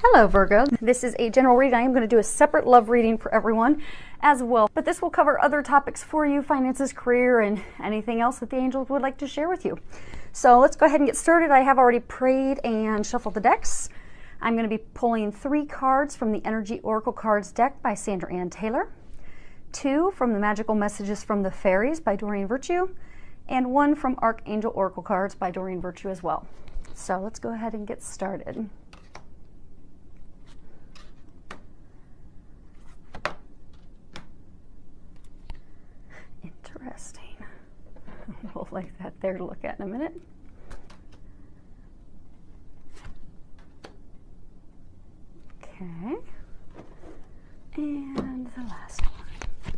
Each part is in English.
Hello Virgo, this is a general reading. I am going to do a separate love reading for everyone as well, but this will cover other topics for you, finances, career, and anything else that the angels would like to share with you. So let's go ahead and get started. I have already prayed and shuffled the decks. I'm going to be pulling 3 cards from the Energy Oracle Cards deck by Sandra Ann Taylor, 2 from the Magical Messages from the Fairies by Doreen Virtue, and 1 from Archangel Oracle Cards by Doreen Virtue as well. So let's go ahead and get started. Interesting. We'll lay that there to look at in a minute. Okay. And the last one.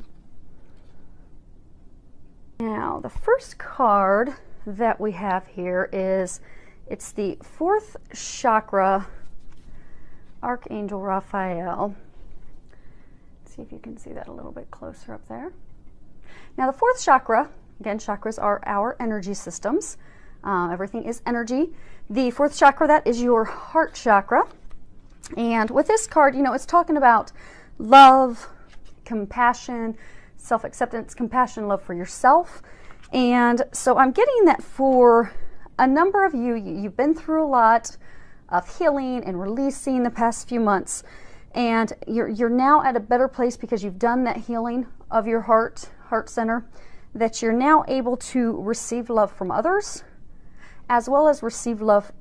Now, the first card that we have here is, it's the 4th chakra, Archangel Raphael. Let's see if you can see that a little bit closer up there. Now the 4th chakra, again, chakras are our energy systems. Everything is energy. The 4th chakra, that is your heart chakra. And with this card, you know, it's talking about love, compassion, self-acceptance, compassion, love for yourself. And so I'm getting that for a number of you, you've been through a lot of healing and releasing the past few months. And you're now at a better place because you've done that healing of your heart center, that you're now able to receive love from others as well as receive love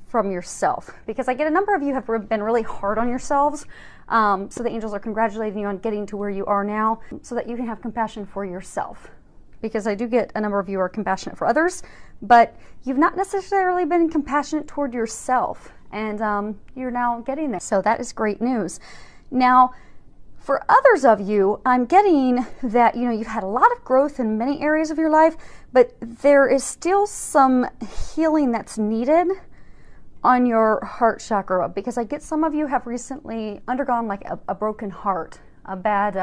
from yourself. Because I get a number of you have been really hard on yourselves, so the angels are congratulating you on getting to where you are now so that you can have compassion for yourself. Because I do get a number of you are compassionate for others, but you've not necessarily been compassionate toward yourself, and you're now getting there. So that is great news. Now, for others of you, I'm getting that, you know, you've had a lot of growth in many areas of your life, but there is still some healing that's needed on your heart chakra, because I get some of you have recently undergone like a broken heart, a bad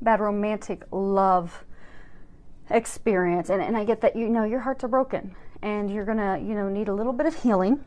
romantic love experience, and I get that, you know, your hearts are broken and you're gonna, you know, need a little bit of healing.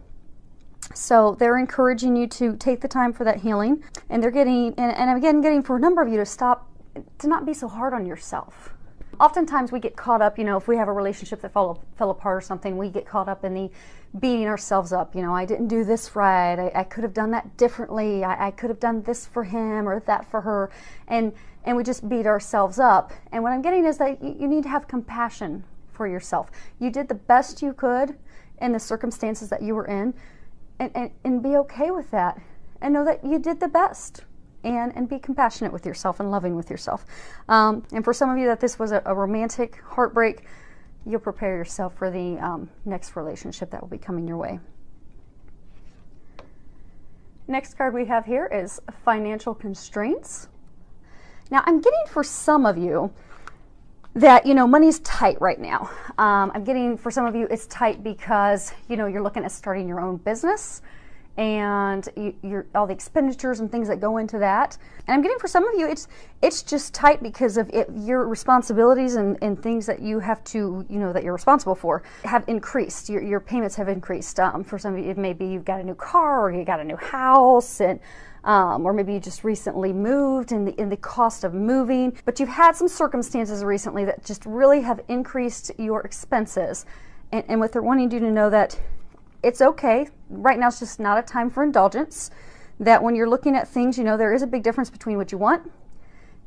So they're encouraging you to take the time for that healing, and they're getting, and again, getting for a number of you to not be so hard on yourself. Oftentimes we get caught up, you know, if we have a relationship that fell apart or something, we get caught up in the beating ourselves up. You know, I didn't do this right. I could have done that differently. I could have done this for him or that for her. And we just beat ourselves up. And what I'm getting is that you need to have compassion for yourself. You did the best you could in the circumstances that you were in. And be okay with that, and know that you did the best, and be compassionate with yourself and loving with yourself. And for some of you that this was a romantic heartbreak, you'll prepare yourself for the next relationship that will be coming your way. Next card we have here is financial constraints. Now I'm getting for some of you that, you know, money's tight right now. I'm getting for some of you it's tight because, you know, you're looking at starting your own business, and you're all the expenditures and things that go into that. And I'm getting for some of you it's just tight because of your responsibilities and things that you have to, you know, that you're responsible for have increased. Your payments have increased. For some of you, it may be you've got a new car or you got a new house, and or maybe you just recently moved, and the cost of moving, but you've had some circumstances recently that just really have increased your expenses. And what they're wanting you to know that it's okay. Right now it's just not a time for indulgence. That when you're looking at things, you know, there is a big difference between what you want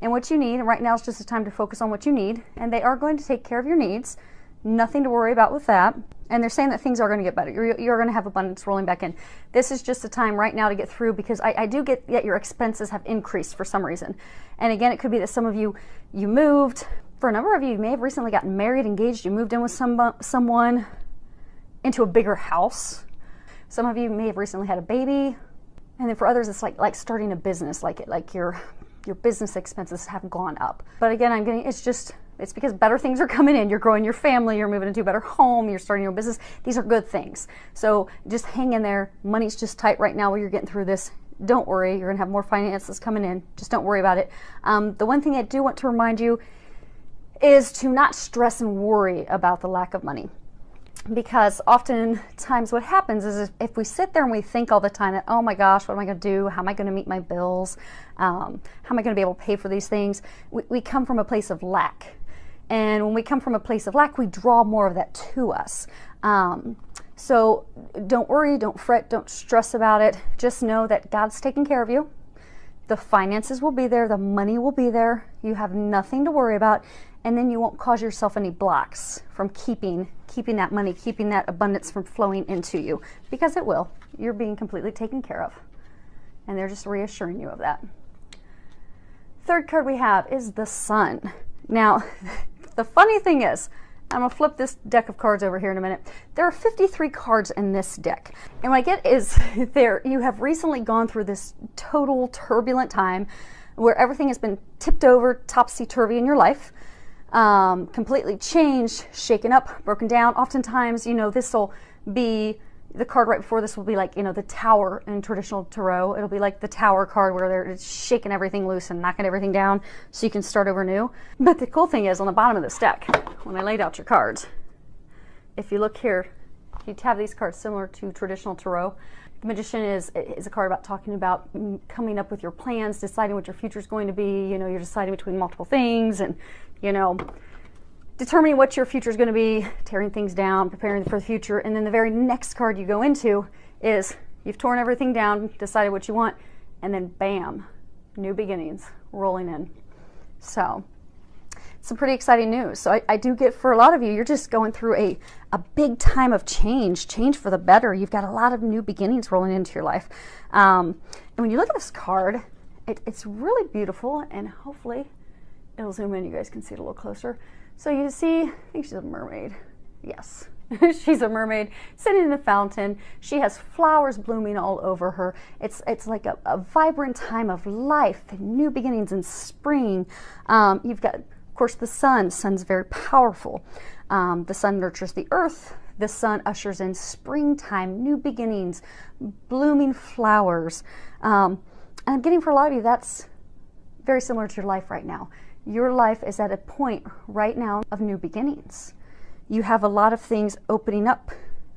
and what you need. And right now it's just a time to focus on what you need. And they are going to take care of your needs. Nothing to worry about with that. And they're saying that things are going to get better. You're going to have abundance rolling back in. This is just a time right now to get through, because I do get that your expenses have increased for some reason. And again, it could be that some of you moved. For a number of you, you may have recently gotten married, engaged. You moved in with someone into a bigger house. Some of you may have recently had a baby. And then for others, it's like starting a business, like your business expenses have gone up. But again, I'm getting, it's because better things are coming in. You're growing your family, you're moving into a better home, you're starting your own business. These are good things. So just hang in there. Money's just tight right now while you're getting through this. Don't worry, you're gonna have more finances coming in. Just don't worry about it. The one thing I do want to remind you is to not stress and worry about the lack of money. Because oftentimes what happens is if we sit there and we think all the time that, oh my gosh, what am I going to do? How am I going to meet my bills? How am I going to be able to pay for these things? We come from a place of lack. And when we come from a place of lack, we draw more of that to us. So don't worry, don't fret, don't stress about it. Just know that God's taking care of you. The finances will be there, the money will be there. You have nothing to worry about. And then you won't cause yourself any blocks from keeping that money, keeping that abundance from flowing into you, because it will. You're being completely taken care of. And they're just reassuring you of that. Third card we have is the Sun. Now, the funny thing is, I'm going to flip this deck of cards over here in a minute. There are 53 cards in this deck. And what I get is you have recently gone through this total turbulent time where everything has been tipped over, topsy-turvy in your life. Completely changed, shaken up, broken down. Oftentimes, this will be, the card right before this will be like, the Tower in traditional tarot. It'll be like the Tower card where they're shaking everything loose and knocking everything down so you can start over new. But the cool thing is on the bottom of this deck, when I laid out your cards, if you look here, you have these cards similar to traditional tarot. The Magician is a card about talking about coming up with your plans, deciding what your future is going to be. You're deciding between multiple things and, determining what your future is going to be, tearing things down, preparing for the future. And then the very next card you go into is you've torn everything down, decided what you want, and then bam, new beginnings rolling in. So some pretty exciting news. So I do get, for a lot of you, you're just going through a big time of change for the better. You've got a lot of new beginnings rolling into your life. And when you look at this card, it's really beautiful, and hopefully it'll zoom in, you guys can see it a little closer. So you see, I think she's a mermaid. Yes, she's a mermaid sitting in a fountain. She has flowers blooming all over her. It's like a vibrant time of life and new beginnings and spring. You've got, of course, the sun. The sun's very powerful. The sun nurtures the earth. The sun ushers in springtime, new beginnings, blooming flowers. And I'm getting, for a lot of you, that's very similar to your life right now. Your life is at a point right now of new beginnings. You have a lot of things opening up,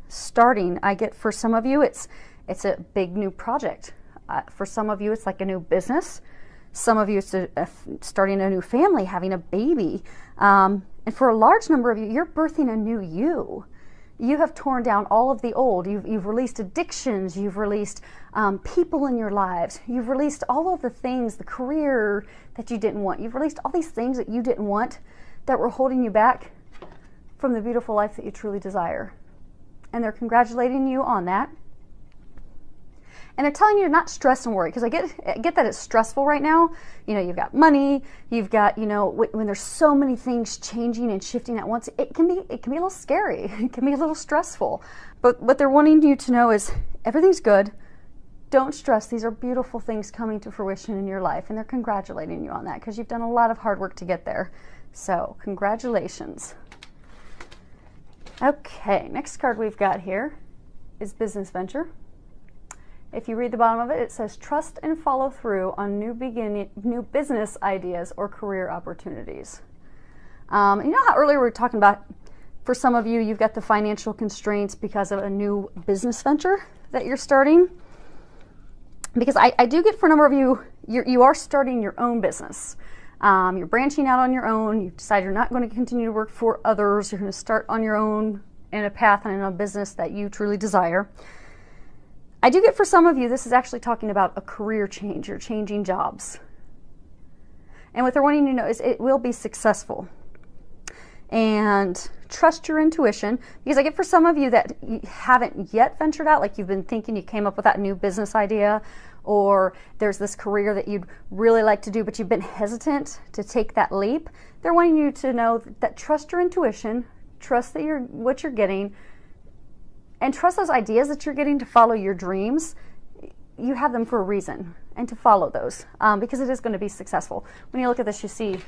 starting. I get, for some of you, it's a big new project. For some of you, it's like a new business. Some of you, it's starting a new family, having a baby. And for a large number of you, you're birthing a new you. You have torn down all of the old. You've released addictions. You've released people in your lives. You've released all of the things, the career that you didn't want. You've released all these things that you didn't want that were holding you back from the beautiful life that you truly desire. And they're congratulating you on that. And they're telling you to not stress and worry, because I get that it's stressful right now. You've got money, you've got, when there's so many things changing and shifting at once, it can be a little scary. It can be a little stressful. But what they're wanting you to know is everything's good. Don't stress. These are beautiful things coming to fruition in your life, and they're congratulating you on that because you've done a lot of hard work to get there. So congratulations. Okay, next card we've got here is Business Venture. If you read the bottom of it, it says trust and follow through on new business ideas or career opportunities. You know how earlier we were talking about, for some of you, you've got the financial constraints because of a new business venture that you're starting? Because I do get, for a number of you, you are starting your own business. You're branching out on your own. You decide you're not going to continue to work for others. You're going to start on your own in a path and in a business that you truly desire. I do get, for some of you, this is actually talking about a career change. You're changing jobs. And what they're wanting you to know is it will be successful. And trust your intuition, because I get, for some of you that you haven't yet ventured out, like you've been thinking, you came up with that new business idea, or there's this career that you'd really like to do, but you've been hesitant to take that leap. They're wanting you to know that trust your intuition, trust that what you're getting, and trust those ideas that you're getting to follow your dreams. You have them for a reason, and to follow those, because it is going to be successful. When you look at this, you see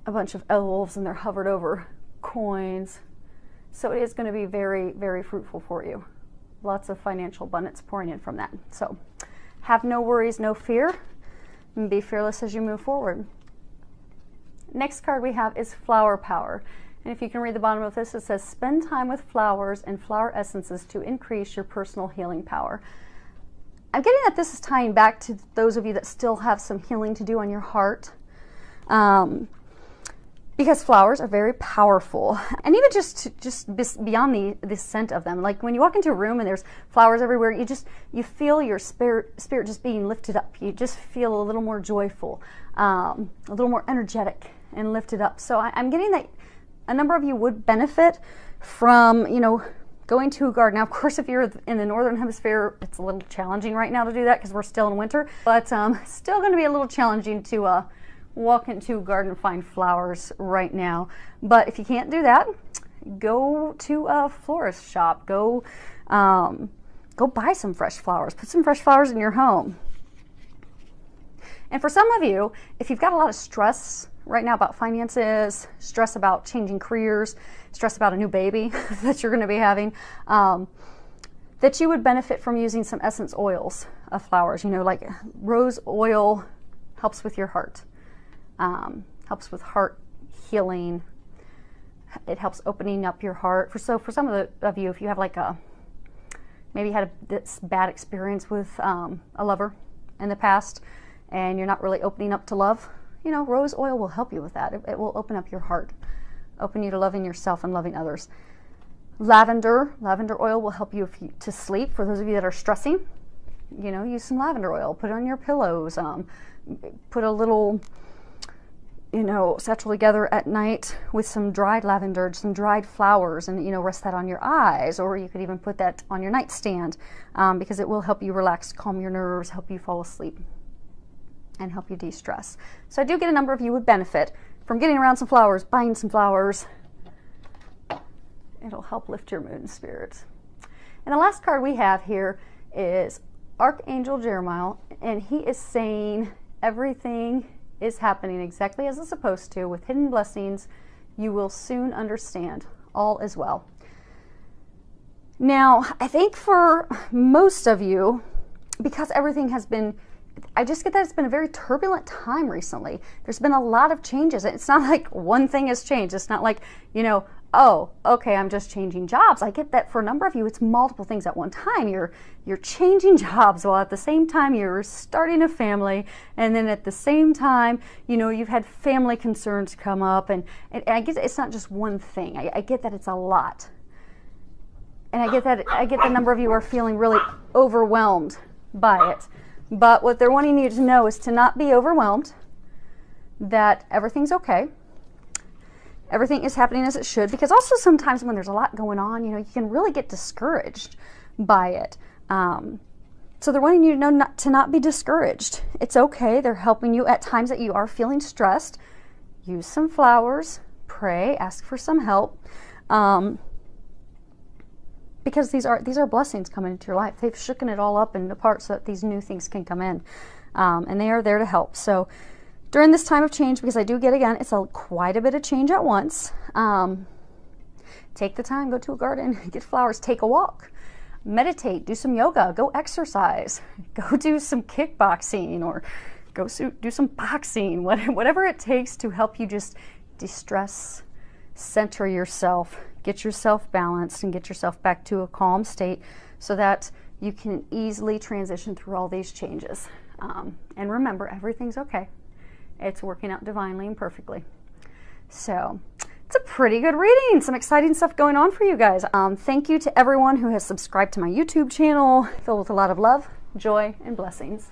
a bunch of elves, and they're hovered over coins. So it is going to be very, very fruitful for you. Lots of financial abundance pouring in from that. So have no worries, no fear, and be fearless as you move forward. Next card we have is Flower Power. And if you can read the bottom of this, it says, spend time with flowers and flower essences to increase your personal healing power. I'm getting that this is tying back to those of you that still have some healing to do on your heart. Because flowers are very powerful, and even just beyond the scent of them. Like when you walk into a room and there's flowers everywhere, you feel your spirit just being lifted up. You just feel a little more joyful, a little more energetic and lifted up. So I'm getting that a number of you would benefit from, you know, going to a garden. Now, of course, if you're in the northern hemisphere, it's a little challenging right now to do that because we're still in winter, but still going to be a little challenging to walk into a garden and find flowers right now. But if you can't do that, go to a florist shop. Go buy some fresh flowers. Put some fresh flowers in your home. And for some of you, if you've got a lot of stress right now about finances, stress about changing careers, stress about a new baby that you're going to be having, that you would benefit from using some essence oils of flowers. You know, like rose oil helps with your heart. Helps with heart healing. It helps opening up your heart. For some of you, if you have like maybe had this bad experience with a lover in the past, and you're not really opening up to love, you know, rose oil will help you with that. It will open up your heart, open you to loving yourself and loving others. Lavender oil will help you to sleep. For those of you that are stressing, you know, use some lavender oil. Put it on your pillows. Put a little, you know, satchel together at night with some dried lavender, some dried flowers, and, you know, rest that on your eyes, or you could even put that on your nightstand, because it will help you relax, calm your nerves, help you fall asleep, and help you de-stress. So I do get a number of you would benefit from getting around some flowers, buying some flowers. It'll help lift your mood and spirits. And the last card we have here is Archangel Jeremiah, and he is saying everything is happening exactly as it's supposed to, with hidden blessings. You will soon understand. All is well. Now, I think for most of you, because everything has been, I just get that it's been a very turbulent time recently. There's been a lot of changes. It's not like one thing has changed. It's not like, you know, oh, okay, I'm just changing jobs. I get that for a number of you, it's multiple things at one time. You're changing jobs while at the same time you're starting a family, and then at the same time, you know, you've had family concerns come up, and I guess it's not just one thing. I get that it's a lot. And I get the number of you are feeling really overwhelmed by it. But what they're wanting you to know is to not be overwhelmed, that everything's okay. Everything is happening as it should, because also sometimes when there's a lot going on, you know, you can really get discouraged by it. So they're wanting you to know to not be discouraged. It's okay. They're helping you at times that you are feeling stressed. Use some flowers, pray, ask for some help, because these are blessings coming into your life. They've shooken it all up and apart so that these new things can come in, and they are there to help. So during this time of change, because I do get, again, it's quite a bit of change at once, take the time, go to a garden, get flowers, take a walk, meditate, do some yoga, go exercise, go do some kickboxing, or go do some boxing, whatever it takes to help you just de-stress, center yourself, get yourself balanced, and get yourself back to a calm state so that you can easily transition through all these changes. And remember, everything's okay. It's working out divinely and perfectly. So it's a pretty good reading. Some exciting stuff going on for you guys. Thank you to everyone who has subscribed to my YouTube channel, filled with a lot of love, joy, and blessings.